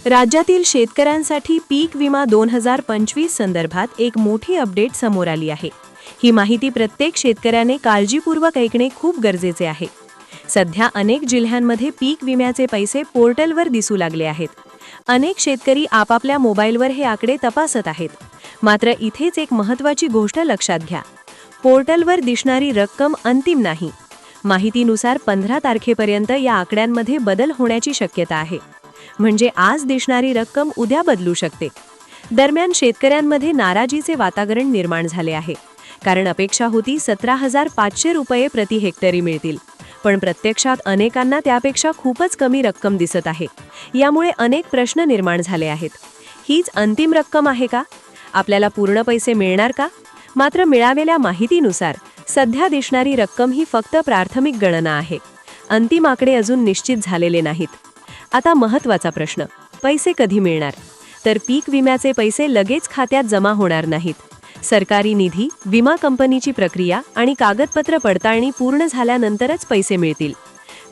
राज्यातील शेतकऱ्यांसाठी पीक विमा 2025 संदर्भात एक मोठी अपडेट समोर आली आहे। ही माहिती प्रत्येक शेतकऱ्याने काळजीपूर्वक ऐकणे खूप गरजेचे आहे। सध्या अनेक जिल्ह्यांमध्ये पीक विम्याचे पैसे पोर्टलवर दिसू लागले आहेत। अनेक शेतकरी आपापल्या मोबाईलवर हे आकडे तपासत आहेत। मात्र इथेच एक महत्त्वाची गोष्ट लक्षात घ्या, पोर्टलवर दिसणारी रक्कम अंतिम नाही। माहितीनुसार 15 तारखेपर्यंत या आकड्यांमध्ये बदल होण्याची शक्यता आहे। म्हणजे आज दिसणारी रक्कम उद्या बदलू शकते। दरम्यान शेतकऱ्यांमध्ये नाराजीचे वातावरण निर्माण झाले आहे, कारण अपेक्षा होती 17,500 रुपये प्रति हेक्टरी मिळतील, पण प्रत्यक्षात अनेकांना त्यापेक्षा खूपच कमी रक्कम दिसत आहे। यामुळे अनेक प्रश्न निर्माण झाले आहेत। हीच अंतिम रक्कम आहे का? आपल्याला पूर्ण पैसे मिळणार का? मात्र मिळालेल्या माहितीनुसार सध्या दिसणारी रक्कम ही फक्त प्राथमिक गणना आहे। अंतिम आकडे अजून निश्चित झालेले नाहीत। आता महत्त्वाचा प्रश्न, पैसे कधी मिळणार? तर पीक विम्याचे पैसे लगेच खात्यात जमा होणार नाहीत। सरकारी निधी, विमा कंपनीची प्रक्रिया आणि कागदपत्र पडताळणी पूर्ण झाल्यानंतरच पैसे मिळतील।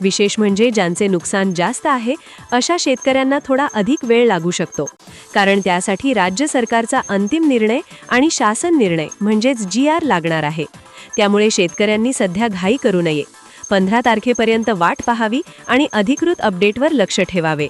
विशेष म्हणजे ज्यांचे नुकसान जास्त आहे अशा शेतकऱ्यांना थोडा अधिक वेळ लागू शकतो, कारण त्यासाठी राज्य सरकारचा अंतिम निर्णय आणि शासन निर्णय म्हणजेच GR लागणार आहे। त्यामुळे शेतकऱ्यांनी सध्या घाई करू नये। 15 तारखेपर्यंत वाट पाहावी आणि अधिकृत अपडेटवर लक्ष ठेवावे।